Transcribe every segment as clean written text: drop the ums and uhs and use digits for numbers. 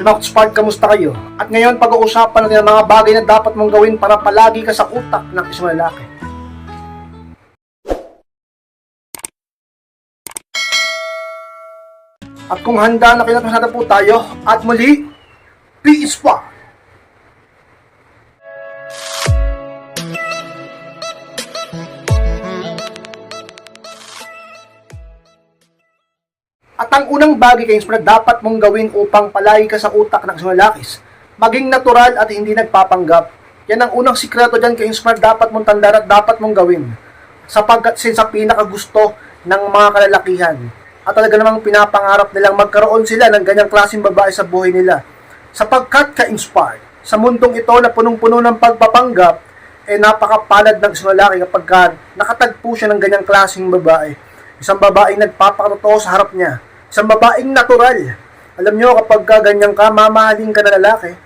Knoxpart, kamusta kayo? At ngayon, pag-uusapan natin ang mga bagay na dapat mong gawin para palagi ka sa utak ng isang lalaki. At kung handa na kinatapos po tayo, at muli, peace pa! At ang unang bagay kayong na dapat mong gawin upang palagi ka sa utak ng isang lalaki, maging natural at hindi nagpapanggap. Yan ang unang sikreto dyan kayong smart dapat mong tandaan at dapat mong gawin. Sapagkat sa pinakagusto ng mga kalalakihan. At talaga namang pinapangarap nilang magkaroon sila ng ganyang klaseng babae sa buhay nila. Sapagkat ka-inspired, sa mundong ito na punong-puno ng pagpapanggap, napakapalad ng isang lalaki kapag nakatagpo siya ng ganyang klaseng babae. Isang babaeng nagpapakatotoo sa harap niya. Isang babaeng natural. Alam nyo, kapag ganyan ka, mamahalin ka na lalaki.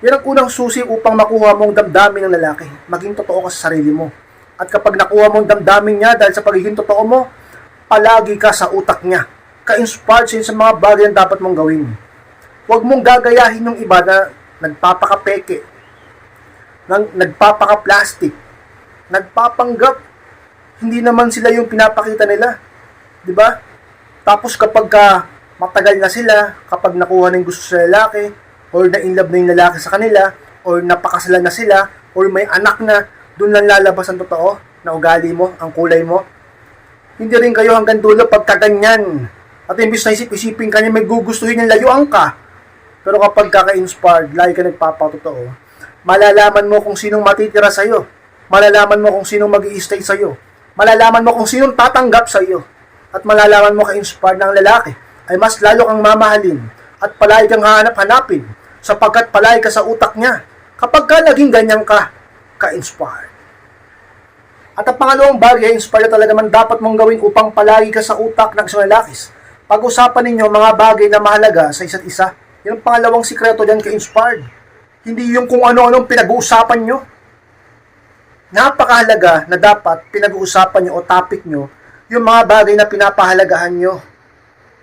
Yan ang unang susi upang makuha mong damdamin ng lalaki. Maging totoo ka sa sarili mo. At kapag nakuha mong damdamin niya dahil sa pagiging totoo mo, palagi ka sa utak niya. Ka-inspired siya sa mga bagay na dapat mong gawin. Huwag mong gagayahin yung iba na nagpapakapeke, nagpapaka-plastic, nagpapanggap. Hindi naman sila yung pinapakita nila. Di ba? Tapos kapag matagal na sila, kapag nakuha na yung gusto sa lalaki, or na-inlove na yung lalaki sa kanila, or napakasalan na sila, or may anak na, doon lang lalabas ang totoo na ugali mo, ang kulay mo. Hindi rin kayo hanggang dulo pagkaganyan. At imbis na isip-isipin kanya, may gugustuhin yung layuan ka. Pero kapag kaka-inspired, lagi ka nagpapatotoo, malalaman mo kung sinong matitira sa'yo. Malalaman mo kung sinong mag-i-stay sa'yo. Malalaman mo kung sinong tatanggap sa'yo. At malalaman mo ka-inspired ng lalaki ay mas lalo kang mamahalin at palagi kang hahanap-hanapin sapagkat palagi ka sa utak niya kapag ka naging ganyan ka, ka-inspired. At ang pangalawang bagay, inspired talaga man dapat mong gawin upang palagi ka sa utak ng isang lalaki. Pag-usapan ninyo mga bagay na mahalaga sa isa't isa. Yan ang pangalawang sikreto dyan ka-inspired. Hindi yung kung ano-anong pinag-uusapan nyo. Napakahalaga na dapat pinag-uusapan nyo o topic nyo yung mga bagay na pinapahalagahan nyo.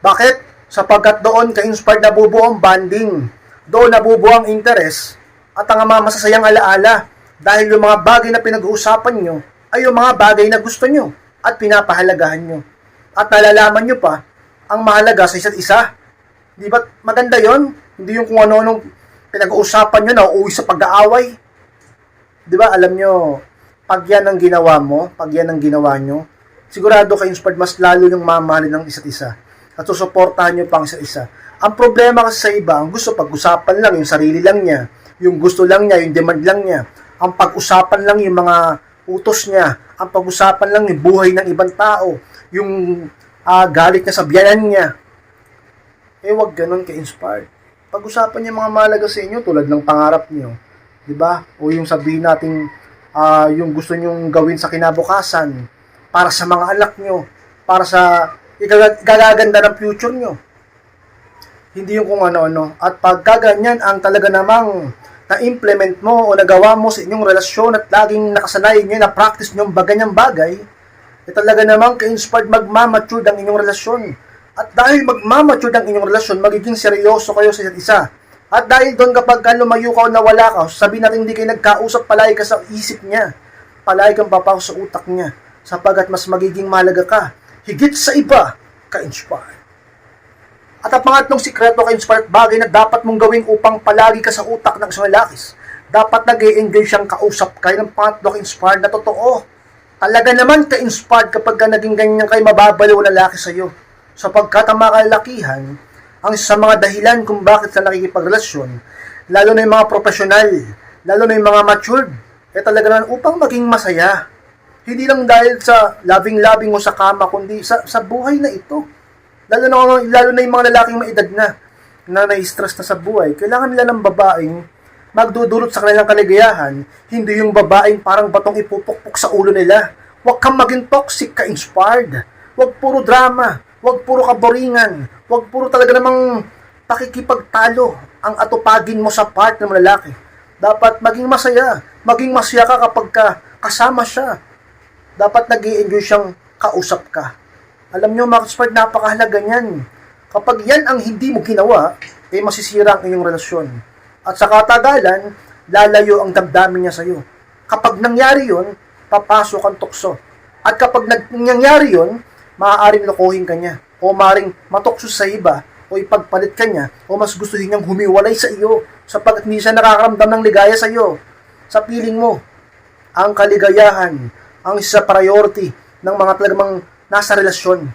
Bakit? Sapagkat doon ka-inspired nabubuo ang bonding. Doon nabubuo ang interest at ang mga masasayang alaala. Dahil yung mga bagay na pinag-uusapan nyo ay yung mga bagay na gusto nyo at pinapahalagahan nyo. At nalalaman nyo pa ang mahalaga sa isa't isa. Di ba maganda yon? Hindi yung kung ano-anong pinag-uusapan nyo na uuwi sa pag-aaway. Di ba alam nyo, pag yan ang ginawa mo, pag yan ang ginawa nyo, sigurado ka-inspired, mas lalo yung mamahalin ng isa't isa. At susuportahan nyo pang isa't isa. Ang problema kasi sa iba, ang gusto pag-usapan lang, yung sarili lang niya, yung gusto lang niya, yung demand lang niya. Ang pag-usapan lang yung mga utos niya. Ang pag-usapan lang yung buhay ng ibang tao. Yung galit niya sa biyanan niya. Wag ganun ka-inspired. Pag-usapan niya mga mahalaga sa inyo tulad ng pangarap niyo. Diba? O yung sabihin natin, yung gusto nyong gawin sa kinabukasan, para sa mga anak nyo, para sa gagaganda ng future nyo. Hindi yung kung ano-ano. At pagkaganyan ang talaga namang na-implement mo o nagawa mo sa inyong relasyon at laging nakasanayin nyo, na-practice nyo ang ganyang bagay, talaga namang ka-inspired magmamature ang inyong relasyon. At dahil magmamature ang inyong relasyon, magiging seryoso kayo sa isa't isa. At dahil doon kapag lumayo ka o nawala ka, sabihin natin hindi kayo nagkausap, palagi ka sa isip niya. Palagi kang papaw sa utak niya. Sapagat mas magiging mahalaga ka. Higit sa iba, ka-inspired. At ang pangatlong sikreto ka-inspired, bagay na dapat mong gawin upang palagi ka sa utak ng isang lalaki. Dapat nag-e-enjoy siyang kausap kayo ng pangatlo ka-inspired na totoo. Talaga naman ka-inspired kapag naging ganyan kayo, mababaliw ang lalaki sa iyo. Sapagkat ang mga kalalakihan, ang isa sa mga dahilan kung bakit sa nakikipagrelasyon, lalo na yung mga profesional, lalo na yung mga matured, talaga naman upang maging masaya. Hindi lang dahil sa loving-loving mo sa kama, kundi sa buhay na ito. Lalo na yung mga lalaking may edad na na-stress na sa buhay. Kailangan nila ng babaeng magdudulot sa kanilang kaligayahan, hindi yung babaeng parang batong ipupukpok sa ulo nila. Huwag kang maging toxic ka-inspired. Huwag puro drama. Huwag puro kaboringan. Huwag puro talaga namang pakikipagtalo ang atupagin mo sa part ng lalaki. Dapat maging masaya. Maging masaya ka kapag kasama siya. Dapat nag-i-enjoy siyang kausap ka. Alam nyo, mga ka-inspired, napakahalaga niyan. Kapag yan ang hindi mo ginawa, masisira ang iyong relasyon. At sa katagalan, lalayo ang damdamin niya sa'yo. Kapag nangyari yon, papasok ang tukso. At kapag nangyari yon, maaaring lokohin ka niya, o maaaring matokso sa iba, o ipagpalit ka niya, o mas gustuhin niyang humiwalay sa iyo, sapagkat hindi siya nakakaramdam ng ligaya sa iyo. Sa piling mo, ang kaligayahan, ang isa priority ng mga talagang nasa relasyon.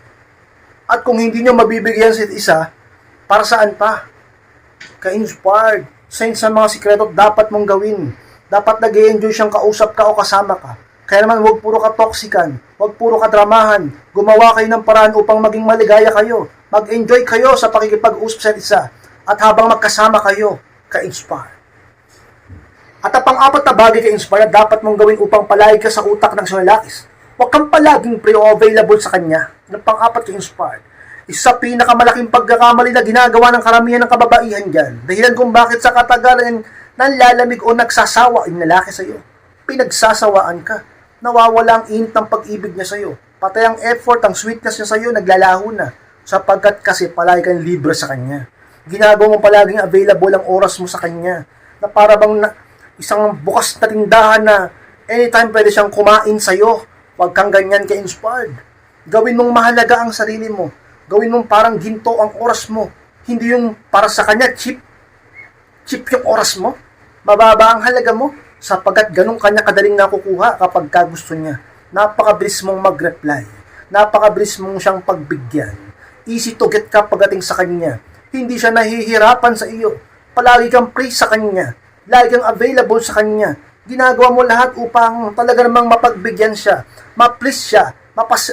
At kung hindi nyo mabibigyan sa isa, para saan pa? Ka-inspired. Sa mga sikreto dapat mong gawin. Dapat nag-i-enjoy siyang kausap ka o kasama ka. Kaya naman huwag puro ka toxican, huwag puro ka dramahan. Gumawa kayo ng paraan upang maging maligaya kayo. Mag-enjoy kayo sa pakikipag-usap sa isa. At habang magkasama kayo, ka-inspire. At ang pang-apat na bagay ka-inspire dapat mong gawin upang palagi ka sa utak ng sinalakis. Huwag kang palaging pre-available sa kanya. Ang pang-apat ka-inspired. Isa pinakamalaking pagkakamali na ginagawa ng karamihan ng kababaihan dyan. Dahilan kung bakit sa katagalan nanlalamig o nagsasawa yung lalaki sa iyo. Pinagsasawaan ka. Nawawala ang init ng pag-ibig niya sa iyo. Patay ang effort, ang sweetness niya sa iyo, naglalaho na. Sapagkat kasi palagi kang libre sa kanya. Ginagawa mo palaging available ang oras mo sa kanya. Na para bang isang bukas na tindahan na anytime pwede siyang kumain sa iyo. Huwag kang ganyan ka-inspired. Gawin mong mahalaga ang sarili mo. Gawin mong parang ginto ang oras mo. Hindi yung para sa kanya, cheap yung oras mo. Mababa ang halaga mo. Sapagkat ganun kanya kadaling nakukuha kapag gusto niya. Napakabilis mong mag-reply. Napakabilis mong siyang pagbigyan. Easy to get ka pagdating sa kanya. Hindi siya nahihirapan sa iyo. Palagi kang free sa kanya. Lagi kang available sa kanya. Ginagawa mo lahat upang talaga namang mapagbigyan siya, ma-please siya,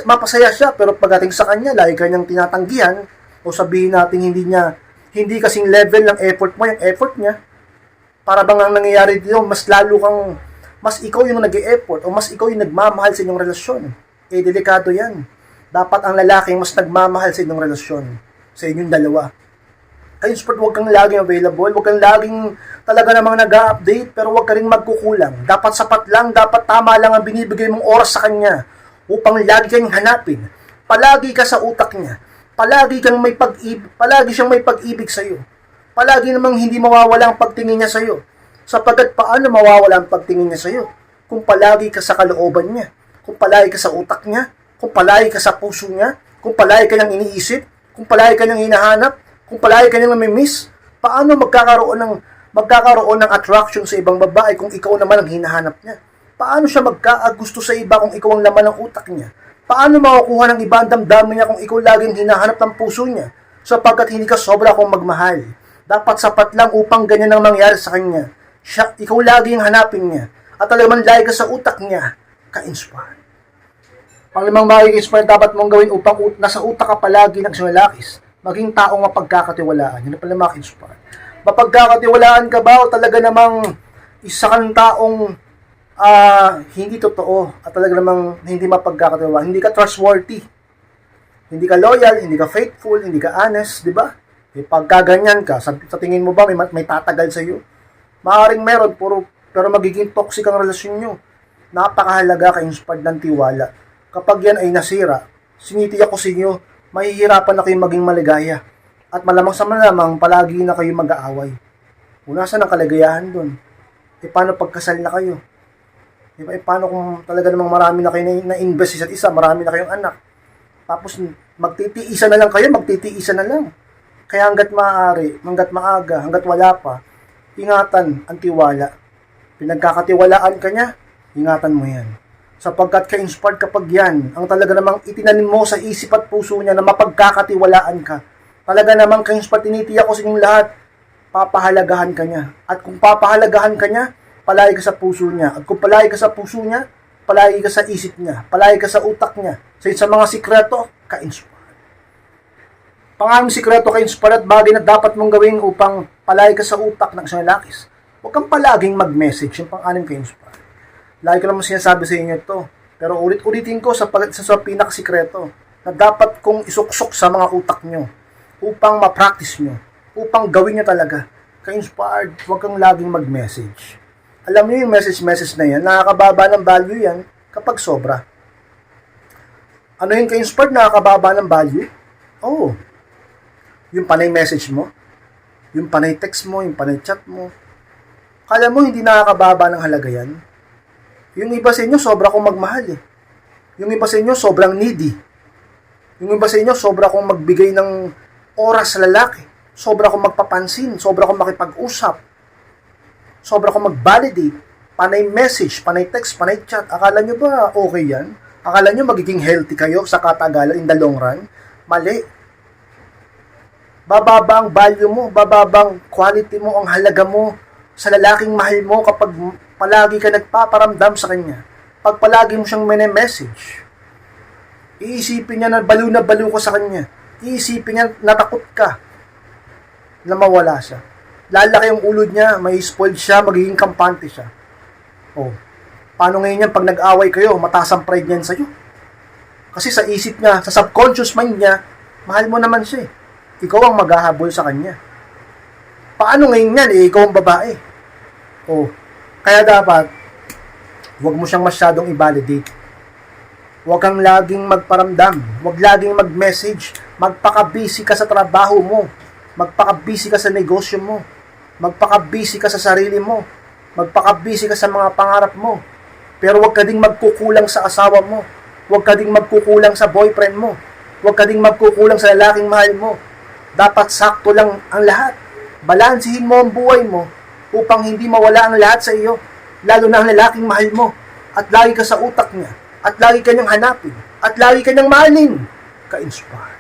mapasaya siya, pero pagdating sa kanya, lagi kanyang tinatanggihan, o sabihin natin hindi kasing level ng effort mo, yung effort niya, para bang ang nangyayari dito, mas ikaw yung nag-e-effort, o mas ikaw yung nagmamahal sa inyong relasyon. Delikado yan. Dapat ang lalaki mas nagmamahal sa inyong relasyon, sa inyong dalawa. Ka-inspired, huwag kang laging available, huwag kang laging talaga namang nag-update, pero huwag ka rin magkukulang. Dapat sapat lang, dapat tama lang ang binibigay mong oras sa kanya upang lagi kang hanapin. Palagi ka sa utak niya. Palagi siyang may pag-ibig sa iyo. Palagi namang hindi mawawala ang pagtingin niya sa iyo. Sapagkat paano mawawala ang pagtingin niya sa iyo? Kung palagi ka sa kalooban niya, kung palagi ka sa utak niya, kung palagi ka sa puso niya, kung palagi ka niyang iniisip, kung palagi ka niyang hinahanap, kung palagi ka niyang namimiss, paano magkakaroon ng attraction sa ibang babae kung ikaw naman ang hinahanap niya? Paano siya magkaagusto sa iba kung ikaw ang laman ng utak niya? Paano makukuha ng iba ang damdamin niya kung ikaw laging hinahanap ng puso niya? Sapagkat hindi ka sobra kung magmahal. Dapat sapat lang upang ganyan ang mangyari sa kanya. Ikaw laging hanapin niya. At talagang lagi ka sa utak niya, ka-inspire. Panglimang bagay ka-inspire dapat mong gawin upang nasa utak ka palagi ng sinalakis. Maging taong mapagkakatiwalaan. Yun na pala maka-inspire. Mapagkakatiwalaan ka ba o talaga namang isa kang taong hindi totoo at talaga namang hindi mapagkakatiwalaan? Hindi ka trustworthy. Hindi ka loyal, hindi ka faithful, hindi ka honest, di ba? Pagkaganyan ka, sa tingin mo ba may tatagal sa iyo? Maaaring meron, pero magiging toxic ang relasyon nyo. Napakahalaga ka-inspired ng tiwala. Kapag yan ay nasira, sinitiyak ko sa inyo, mahihirapan na kayong maging maligaya. At malamang sa malamang, palagi na kayo mag-aaway. Unasan ang kaligayahan dun? Paano pagkasal na kayo? Paano kung talaga namang marami na kayo na-invest isa't isa, marami na kayong anak? Tapos magtitiisa na lang kayo, magtitiisa na lang. Kaya hanggat maaari, hanggat maaga, hanggat wala pa, ingatan ang tiwala. Pinagkakatiwalaan ka niya, ingatan mo yan. Sapagkat ka-inspired kapag yan, ang talaga namang itinanim mo sa isip at puso niya na mapagkakatiwalaan ka. Talaga namang ka-inspired, tinitiyak ko sa inyong lahat, papahalagahan ka niya. At kung papahalagahan ka niya, palagi ka sa puso niya. At kung palagi ka sa puso niya, palagi ka sa isip niya, palagi ka sa utak niya. Sa mga sikreto, ka-inspired. Pangalang sikreto ka-inspired at bagay na dapat mong gawin upang palagi ka sa utak ng isang lalakis. Huwag kang palaging mag-message, yung pang-anim ka-inspired. Lagi ko naman sinasabi sa inyo ito, pero ulit-ulitin ko sa pinakasikreto na dapat kong isuksok sa mga utak nyo upang ma-practice nyo, upang gawin nyo talaga. Ka-inspired, huwag kang laging mag-message. Alam niyo yung message na yan, nakakababa ng value yan kapag sobra. Ano yung ka-inspired, nakakababa ng value? Oh, Yung panay message mo, yung panay text mo, yung panay chat mo. Kala mo hindi nakakababa ng halaga yan? Yung iba sa inyo, sobra kong magmahal eh. Yung iba sa inyo, sobrang needy. Yung iba sa inyo, sobra kong magbigay ng oras sa lalaki. Sobra kong magpapansin. Sobra kong makipag-usap. Sobra kong mag-validate. Panay message, panay text, panay chat. Akala nyo ba okay yan? Akala nyo magiging healthy kayo sa katagalan in the long run? Mali. Bababa ang value mo, bababa ang quality mo, ang halaga mo sa lalaking mahal mo kapag palagi ka nagpaparamdam sa kanya. Pag palagi mo siyang message, iisipin niya na baliw ka sa kanya. Iisipin niya natakot ka na mawala siya. Lalaki yung ulod niya, may spoiled siya, magiging kampante siya. Oh, paano ngayon yan pag nag-away kayo, mataas ang pride niyan sa'yo? Kasi sa isip niya, sa subconscious mind niya, mahal mo naman siya eh. Ikaw ang maghahabol sa kanya. Paano ngayon yan eh, ikaw ang babae? Oh, kaya dapat, huwag mo siyang masyadong i-validate. Huwag kang laging magparamdam. Huwag laging mag-message. Magpaka-busy ka sa trabaho mo. Magpaka-busy ka sa negosyo mo. Magpaka-busy ka sa sarili mo. Magpaka-busy ka sa mga pangarap mo. Pero huwag ka ding magkukulang sa asawa mo. Huwag ka ding magkukulang sa boyfriend mo. Huwag ka ding magkukulang sa lalaking mahal mo. Dapat sakto lang ang lahat. Balansihin mo ang buhay mo upang hindi mawala ang lahat sa iyo. Lalo na ang lalaking mahal mo. At lagi ka sa utak niya. At lagi ka niyang hanapin. At lagi ka niyang mahalin. Ka-inspire.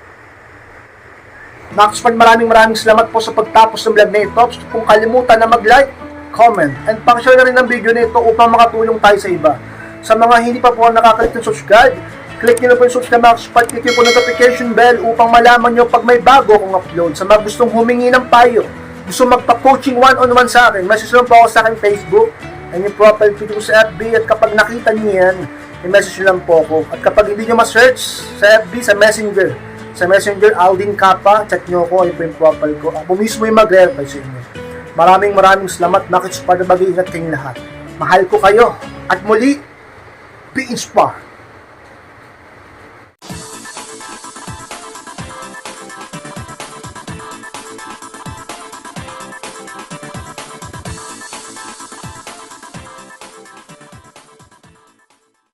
Maxpad, maraming salamat po sa pagtapos ng vlog na ito. Kung kalimutan na mag-like, comment, and pakishare na rin ang video na ito upang makatulong tayo sa iba. Sa mga hindi pa po nakakalik ng subscribe, click nyo na po yung subscribe Maxpad, click nyo po notification bell upang malaman nyo pag may bago akong upload. Sa mga gustong humingi ng payo, gusto magpa-coaching one-on-one sa akin, message lang po ako sa akin Facebook, and yung profile picture sa FB, at kapag nakita nyo yan, i-message lang po ako. At kapag hindi nyo ma-search sa FB, sa Messenger, Aldin Kappa, chat nyo ako, ayun po yung profile ko. Ako mismo yung mag-reply sa inyo. Maraming salamat, Maxpad, na mag-iingat kayong lahat. Mahal ko kayo, at muli, be inspired.